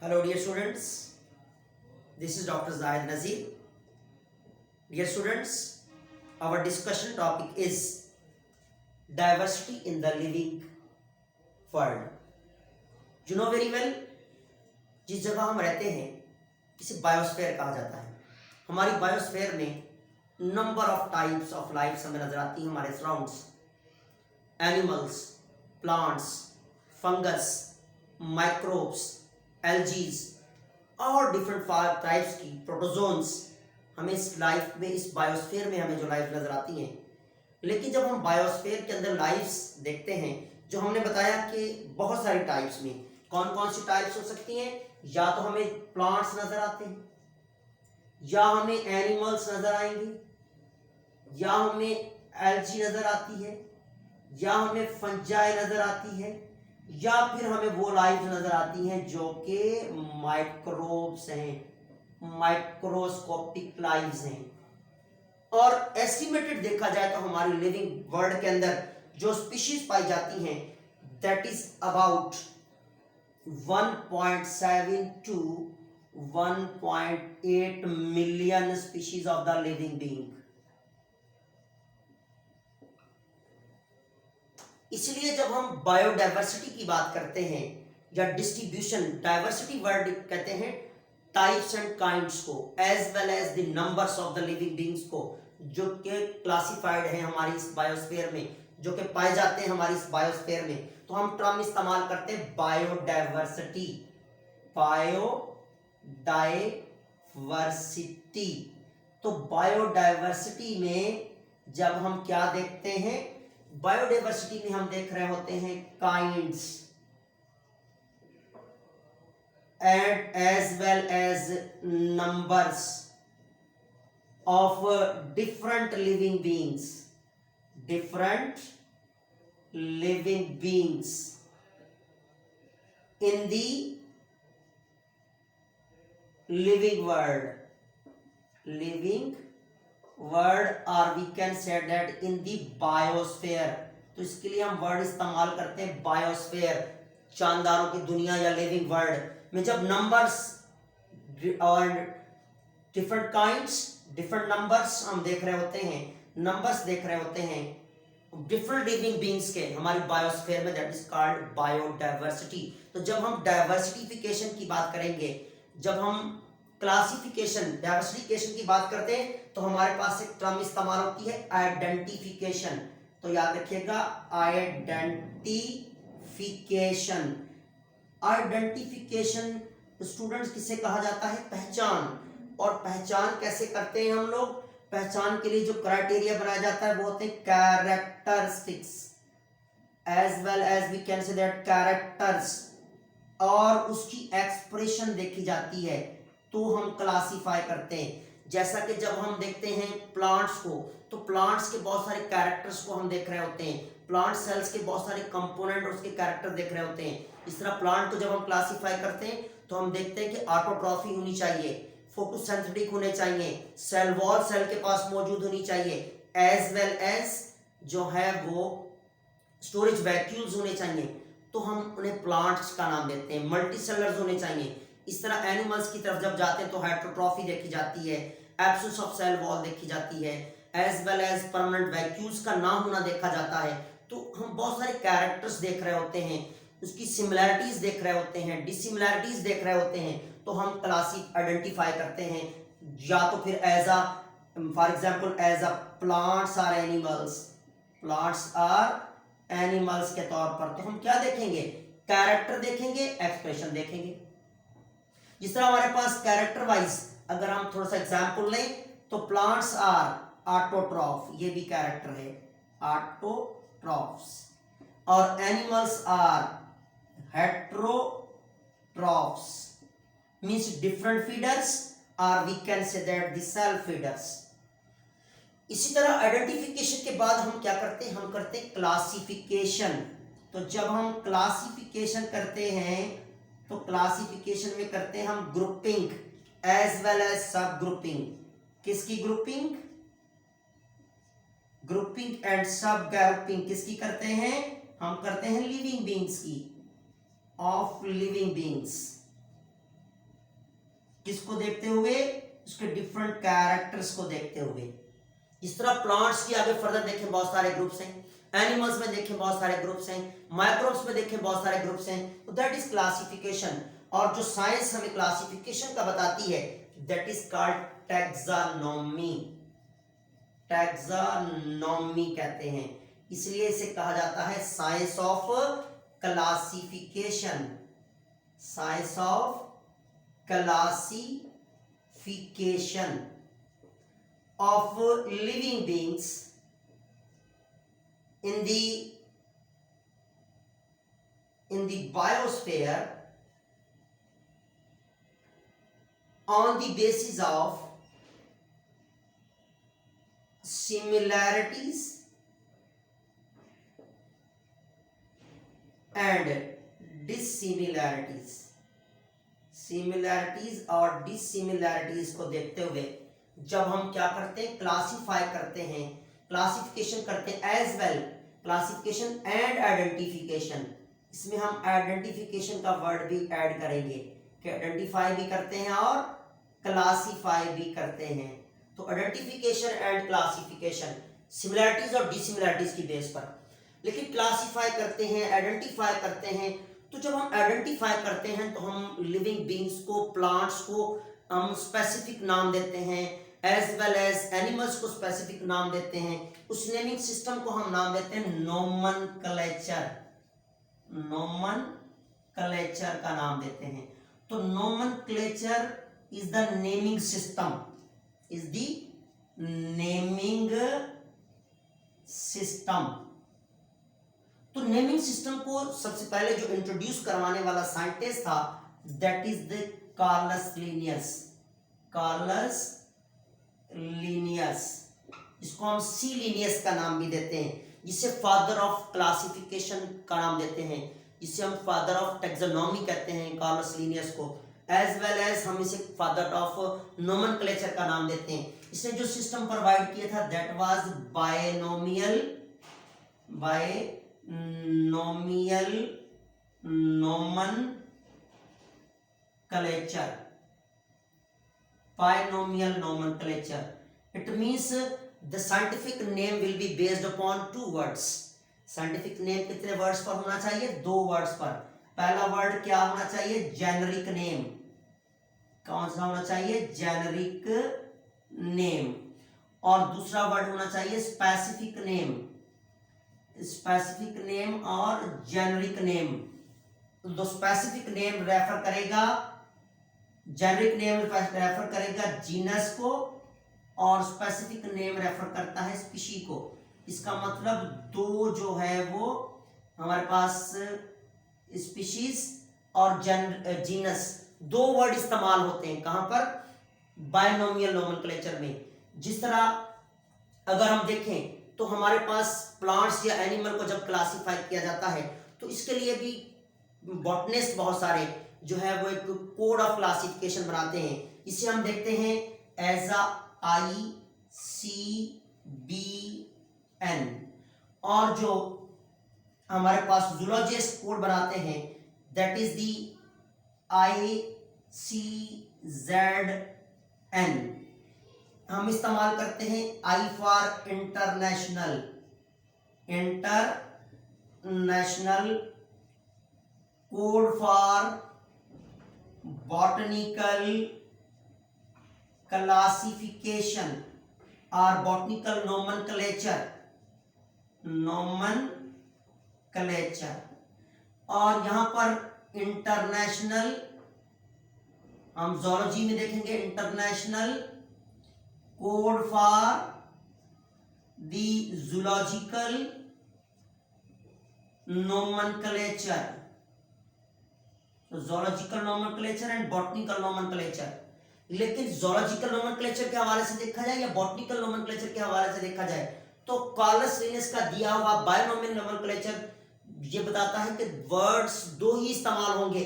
Hello dear students, this is Dr. Zahid Nazir. Dear students, our discussion topic is diversity in the living world. You know very well, जिस जगह हम रहते हैं इसे biosphere कहा जाता है. हमारी बायोस्फीयर में number of types of lifes हमें नजर आती हैं. हमारे surrounds animals, plants, fungus, microbes, algae और डिफरेंट टाइप्स की प्रोटोजोन्स हमें इस लाइफ में, इस बायोस्फीयर में हमें जो लाइफ नजर आती हैं. लेकिन जब हम बायोस्फीयर के अंदर लाइफ्स देखते हैं, जो हमने बताया कि बहुत सारी टाइप्स में कौन कौन सी टाइप्स हो सकती हैं, या तो हमें प्लांट्स नजर आते हैं, या हमें एनिमल्स नजर आएंगे, या हमें एल्जी नजर आती है, या हमें फंजाई नजर आती है, या फिर हमें वो लाइफ नजर आती हैं जो कि माइक्रोब्स हैं, माइक्रोस्कोपिक लाइव्स हैं. और एस्टिमेटेड देखा जाए तो हमारी लिविंग वर्ल्ड के अंदर जो स्पीशीज पाई जाती हैं that is about 1.7 to 1.8 million species of the living being. इसलिए जब हम बायोडाइवर्सिटी की बात करते हैं या डिस्ट्रीब्यूशन, डाइवर्सिटी वर्ड कहते हैं टाइप्स एंड काइंड्स को, as well as the numbers of the living beings को, जो कि क्लासिफाइड है हमारी इस बायोस्फीयर में, जो कि पाए जाते हैं हमारी इस बायोस्फीयर में. तो हम टर्म इस्तेमाल करते हैं बायोडाइवर्सिटी. बायोडाइवर्सिटी. तो बायोडाइवर्सिटी में जब हम क्या देखते हैं, बायोडाइवर्सिटी में हम देख रहे होते हैं kinds and as well as numbers of different living beings, different living beings in the living world, or we can say that in the biosphere. तो इसके लिए हम वर्ड इस्तेमाल करते हैं बायोस्फीयर, जानदारों की दुनिया या लिविंग वर्ल्ड में. जब नंबर्स और डिफरेंट काइंड्स, डिफरेंट नंबर्स हम देख रहे होते हैं, नंबर्स देख रहे होते हैं डिफरेंट लिविंग बीइंग्स के हमारी बायोस्फीयर में, दैट इज कॉल्ड बायोडाइवर्सिटी. तो जब हम डाइवर्सिफिकेशन की बात करेंगे, जब हम क्लासिफिकेशन, डाइवर्सिफिकेशन की बात करते हैं, तो हमारे पास एक टर्म इस्तेमाल होती है आइडेंटिफिकेशन. तो याद रखिएगा, आइडेंटिफिकेशन. आइडेंटिफिकेशन स्टूडेंट्स किसे कहा जाता है? पहचान. और पहचान कैसे करते हैं हम लोग? पहचान के लिए जो क्राइटेरिया बनाया जाता है वो होते हैं characteristics, as well as we can say that characters, और उसकी एक्सप्रेशन देखी जाती है तो हम क्लासिफाई करते हैं. जैसा कि जब हम देखते हैं प्लांट्स को, तो प्लांट्स के बहुत सारे कैरेक्टर्स को हम देख रहे होते हैं, प्लांट सेल्स के बहुत सारे कंपोनेंट, उसके कैरेक्टर देख रहे होते हैं. इस तरह प्लांट को जब हम क्लासिफाई करते हैं तो हम देखते हैं कि ऑटोट्रॉफी होनी चाहिए, फोटोसिंथेटिक होने चाहिए, सेल वॉल सेल के पास मौजूद होनी चाहिए, एज वेल एज जो है वो स्टोरेज वैक्यूल्स होने चाहिए. तो हम उन्हें प्लांट्स का नाम देते हैं. मल्टीसेलर्स होने चाहिए. इस तरह एनिमल्स की तरफ जब जाते हैं तो हेटेरोट्रॉफी देखी जाती है, एब्सेंस ऑफ सेल वॉल देखी जाती है, as well as permanent vacuoles का ना होना देखा जाता है. तो हम बहुत सारे कैरेक्टर्स देख रहे होते हैं, उसकी सिमिलैरिटीज देख रहे होते हैं, डिसिमिलैरिटीज देख रहे होते हैं, तो हम क्लासिक आइडेंटिफाई करते हैं. या तो फिर as a, for example as a plants or animals, plants or animals के तौर पर तो हम क्या देखेंगे? कैरेक्टर देखेंगे, एक्सप्रेशन देखेंगे. जिस तरह हमारे पास कैरेक्टर वाइज अगर हम थोड़ा सा एग्जांपल लें तो प्लांट्स आर ऑटोट्रॉफ, ये भी कैरेक्टर है, ऑटोट्रॉफ्स. और animals are heterotrophs, means different feeders, or we can say that the self feeders. इसी तरह आइडेंटिफिकेशन के बाद हम क्या करते हैं? हम करते हैं क्लासिफिकेशन. तो जब हम क्लासिफिकेशन करते हैं तो क्लासिफिकेशन में करते हैं हम grouping as well as sub grouping. किसकी grouping? Grouping and sub grouping किसकी करते हैं? हम करते हैं लिविंग बीइंग्स की, ऑफ लिविंग बीइंग्स. किसको देखते हुए? उसके डिफरेंट कैरेक्टर्स को देखते हुए। इस तरह प्लांट्स की आगे फर्दर देखें बहुत सारे ग्रुप्स हैं, एनिमल्स में देखें बहुत सारे ग्रुप्स हैं, माइक्रोब्स में देखें बहुत सारे ग्रुप्स हैं। तो दैट इज क्लासिफिकेशन। और जो साइंस हमें क्लासिफिकेशन का बताती है that is called taxonomy. Taxonomy कहते हैं, इसलिए इसे कहा जाता है science of classification. Science of classification of living beings in the biosphere on the basis of similarities and dissimilarities। Similarities और डिससिमिलैरिटीज को देखते हुए जब हम क्या करते हैं? क्लासिफाई करते हैं, क्लासिफिकेशन करते हैं। As well classification and identification, इसमें हम आइडेंटिफिकेशन का वर्ड भी ऐड करेंगे कि आइडेंटिफाई भी करते हैं और क्लासिफाई भी करते हैं। तो आइडेंटिफिकेशन एंड क्लासिफिकेशन सिमिलैरिटीज और डिससिमिलैरिटीज की बेस पर। लेकिन क्लासिफाई करते हैं, आइडेंटिफाई करते हैं। तो जब हम आइडेंटिफाई करते हैं तो हम लिविंग बींग्स को, प्लांट्स को हम स्पेसिफिक नाम देते हैं, एज वेल एज एनिमल्स को स्पेसिफिक नाम देते हैं। उस नेमिंग सिस्टम को हम नाम देते हैं नोमेनक्लेचर। नोमेनक्लेचर का नाम देते हैं। तो nomenclature is the naming system, is the naming system. तो नेमिंग सिस्टम को सबसे पहले जो इंट्रोड्यूस करवाने वाला साइंटिस्ट था that is the Carolus Linnaeus. Carolus Linnaeus, इसको हम सी लिनियस का नाम भी देते हैं, जिसे फादर ऑफ क्लासिफिकेशन का नाम देते हैं, जिसे हम फादर ऑफ टैक्सोनॉमी कहते हैं कार्लस लिनियस को। एज वेल एज हम इसे फादर ऑफ नोमेनक्लेचर का नाम देते हैं। इसने जो सिस्टम प्रोवाइड किया था that was binomial nomenclature। Binomial nomenclature, it means the scientific name will be based upon two words। scientific name कितने वर्ड्स पर होना चाहिए? 2 वर्ड्स पर। पहला वर्ड क्या होना चाहिए? Generic name. कौन सा होना चाहिए? Generic name. और दूसरा वर्ड होना चाहिए स्पेसिफिक नेम। स्पेसिफिक नेम और जेनरिक नेम। तो स्पेसिफिक नेम रेफर करेगा, जेनरिक नेम रेफर करेगा जीनस को, और स्पेसिफिक नेम रेफर करता है स्पीशी को। इसका मतलब दो जो है वो हमारे पास स्पीशीज और जीनस, 2 वर्ड इस्तेमाल होते हैं। कहां पर? बायनोमियल नोमेनक्लेचर में। जिस तरह अगर हम देखें तो हमारे पास प्लांट्स या एनिमल को जब क्लासिफाई किया जाता है तो इसके लिए भी बॉटनिस्ट बहुत सारे जो है वो एक कोड ऑफ क्लासिफिकेशन बनाते हैं। इसे हम देखते हैं एज ICBN। और जो हमारे पास जूलॉजिस्ट कोड बनाते हैं दैट इज दी ICZN। हम इस्तेमाल करते हैं I for international, code for botanical classification और बॉटनिकल नोमेनक्लेचर। और यहां पर इंटरनेशनल हम ज़ूलॉजी में देखेंगे international code for the zoological nomenclature. Zoological nomenclature and botanical nomenclature. लेकिन ज़ूलॉजिकल नोमेनक्लेचर के हवाले से देखा जाए या बॉटनिकल नोमेनक्लेचर के हवाले से देखा जाए तो कार्लस लिनियस का दिया हुआ बायनोमियल नोमेनक्लेचर ये बताता है कि वर्ड्स 2 ही इस्तेमाल होंगे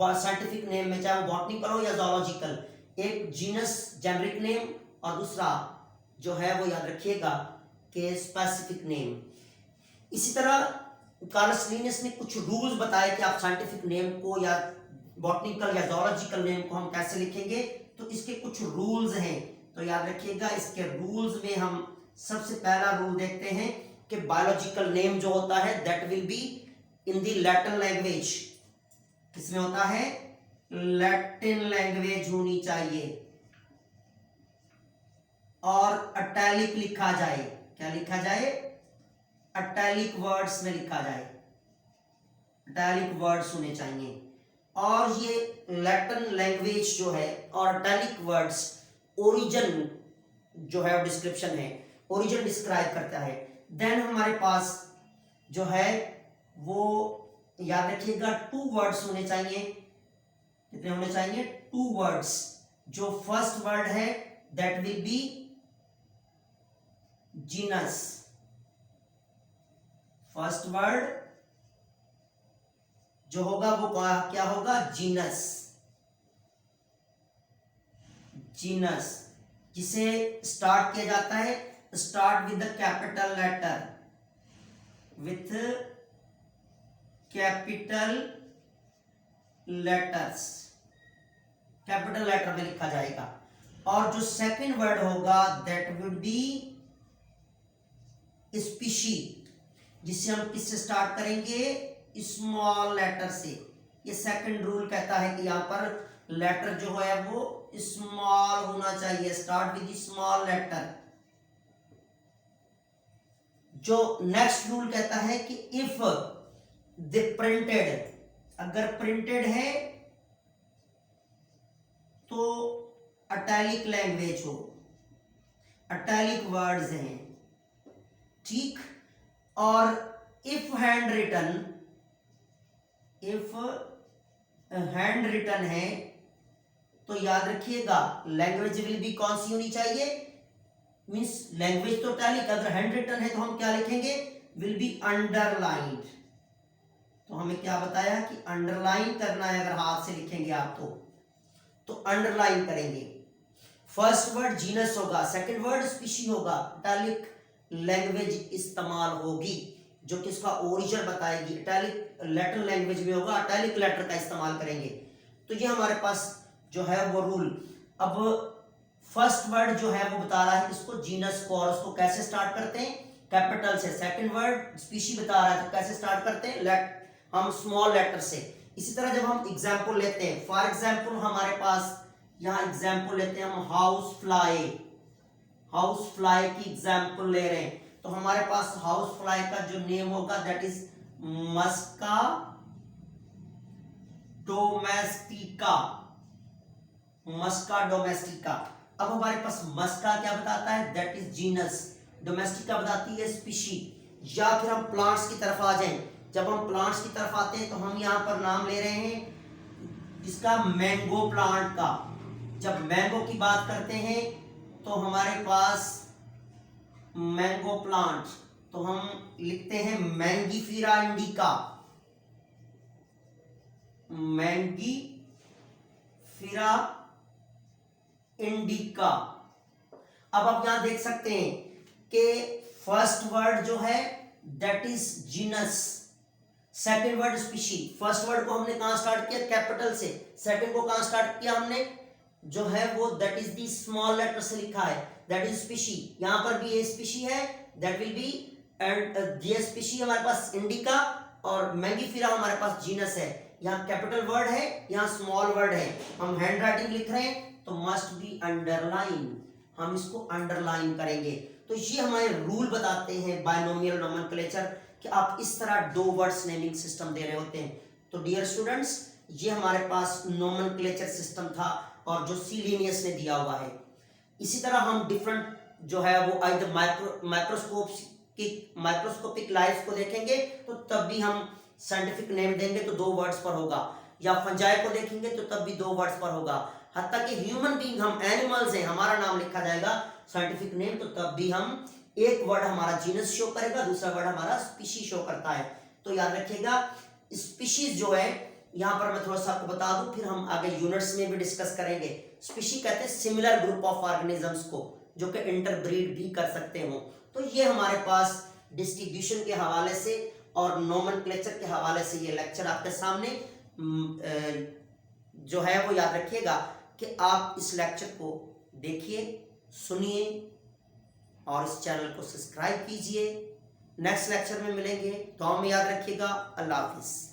साइंटिफिक नेम में, चाहे वो बॉटनिकल हो या ज़ूलॉजिकल। एक जीनस जेनरिक नेम और दूसरा जो है वो याद रखिएगा कि स्पेसिफिक नेम। इसी तरह कार्लस लिनियस ने कुछ रूल्स बताए कि आप साइंटिफिक नेम को या बॉटनिकल या जोलॉजिकल नेम को हम कैसे लिखेंगे, तो इसके कुछ रूल्स हैं। तो याद रखिएगा, इसके रूल्स में हम सबसे पहला रूल देखते हैं कि बायोलॉजिकल नेम जो होता है that will be in the Latin language. किसमें होता है? लैटिन लैंग्वेज होनी चाहिए और अटैलिक लिखा जाए। क्या लिखा जाए? अटैलिक वर्ड्स में लिखा जाए, अटैलिक वर्ड्स होने चाहिए। और ये लैटिन लैंग्वेज जो है और अटैलिक वर्ड्स ओरिजिन जो है डिस्क्रिप्शन है, ओरिजिन डिस्क्राइब करता है। देन हमारे पास जो है वो याद रखिएगा 2 वर्ड्स होने चाहिए। कितने होने चाहिए? 2 वर्ड्स। जो फर्स्ट वर्ड है that will be genus. First word जो होगा वो क्या होगा? जीनस। जीनस जिसे स्टार्ट किया जाता है, start with the capital letter, with capital letters, capital letter में लिखा जाएगा। और जो सेकंड वर्ड होगा दैट वुड बी स्पीशी, जिससे हम किससे स्टार्ट करेंगे? स्मॉल लेटर से। ये सेकंड रूल कहता है कि यहां पर लेटर जो है वो स्मॉल होना चाहिए, स्टार्ट विद स्मॉल लेटर। जो नेक्स्ट रूल कहता है कि इफ द प्रिंटेड, अगर प्रिंटेड है तो अटैलिक लैंग्वेज हो, अटैलिक वर्ड्स हैं, ठीक। और if handwritten, if handwritten है तो याद रखिएगा लैंग्वेज विल बी कौन सी होनी चाहिए? मींस लैंग्वेज तो टैलिक, अगर हैंड रिटन है तो हम क्या लिखेंगे? Will be underlined. तो हमें क्या बताया कि अंडरलाइन करना है, अगर हाथ से लिखेंगे आप तो अंडरलाइन करेंगे। फर्स्ट वर्ड जीनस होगा, सेकंड वर्ड स्पीशी होगा, टैलिक लैंग्वेज इस्तेमाल होगी जो कि इसका ओरिजिन बताएगी। इटैलिक लैटिन लैंग्वेज में होगा, इटैलिक लेटर का इस्तेमाल करेंगे। तो ये हमारे पास जो है वो रूल। अब फर्स्ट वर्ड जो है वो बता रहा है इसको जीनस को, और उसको कैसे स्टार्ट करते हैं? कैपिटल से। सेकंड वर्ड स्पीशी बता रहा है तो कैसे स्टार्ट करते हैं? हम स्मॉल लेटर से। इसी तरह जब हम एग्जाम्पल लेते हैं, फॉर एग्जाम्पल हमारे पास यहाँ एग्जाम्पल लेते हैं हम हाउस फ्लाई, हाउस फ्लाई की एग्जाम्पल ले रहे हैं। तो हमारे पास हाउस फ्लाई का जो नेम होगा that is Musca domestica, Musca domestica. अब हमारे पास मस्का क्या बताता है? That is genus. डोमेस्टिका बताती है स्पीशी। या फिर हम प्लांट्स की तरफ आ जाएं। जब हम प्लांट्स की तरफ आते हैं तो हम यहाँ पर नाम ले रहे हैं इसका मैंगो प्लांट का। जब मैंगो की बात करते हैं तो हमारे पास मैंगो प्लांट, तो हम लिखते हैं मैंगीफेरा इंडिका, मैंगीफेरा इंडिका। अब आप यहां देख सकते हैं कि फर्स्ट वर्ड जो है that is genus, second word species. First word को हमने कहां स्टार्ट किया? कैपिटल से। सेकंड को कहां स्टार्ट किया हमने? जो है वो that is the small letter से लिखा है, दैट इज स्पीशी। यहां पर भी ये स्पीशी है, दैट विल बी, एंड ये स्पीशी हमारे पास इंडिका, और मैंगीफेरा हमारे पास जीनस है। यहाँ कैपिटल वर्ड है, यहाँ स्मॉल वर्ड है। हम हैंड राइटिंग लिख रहे हैं तो मस्ट बी अंडरलाइन, हम इसको अंडरलाइन करेंगे। तो ये हमारे रूल बताते हैं बायनोमियल नोमेनक्लेचर कि आप इस तरह 2 वर्ड्स नेमिंग सिस्टम दे रहे होते हैं। तो डियर स्टूडेंट्स, ये हमारे पास नोमेनक्लेचर सिस्टम था और जो सी लीनियस ने दिया हुआ है। इसी तरह हम डिफरेंट जो है वो आइदर माइक्रोस्कोपिक लाइफ को देखेंगे तो तब भी हम साइंटिफिक नेम देंगे तो 2 वर्ड्स पर होगा, या फंजाई को देखेंगे तो तब भी 2 वर्ड्स पर होगा। हत्ता कि ह्यूमन बीइंग, हम एनिमल्स हैं, हमारा नाम लिखा जाएगा साइंटिफिक नेम तो तब भी हम एक वर्ड हमारा जीनस शो करेगा, दूसरा वर्ड हमारा स्पीशी शो करता है। तो याद रखिएगा स्पीशीज जो है, यहां पर मैं थोड़ा सा आपको बता दूं, फिर हम आगे यूनिट्स में भी डिस्कस करेंगे। स्पीशी कहते हैं सिमिलर ग्रुप ऑफ ऑर्गेनिजम्स को जो कि इंटरब्रीड भी कर सकते हो। तो ये हमारे पास डिस्ट्रीब्यूशन के हवाले से और नोमेनक्लेचर के हवाले से ये लेक्चर आपके सामने जो है वो याद रखिएगा कि आप इस लेक्चर को देखिए, सुनिए और इस चैनल को सब्सक्राइब कीजिए। नेक्स्ट लेक्चर में मिलेंगे, तो हमें याद रखिएगा। अल्लाह हाफिज़।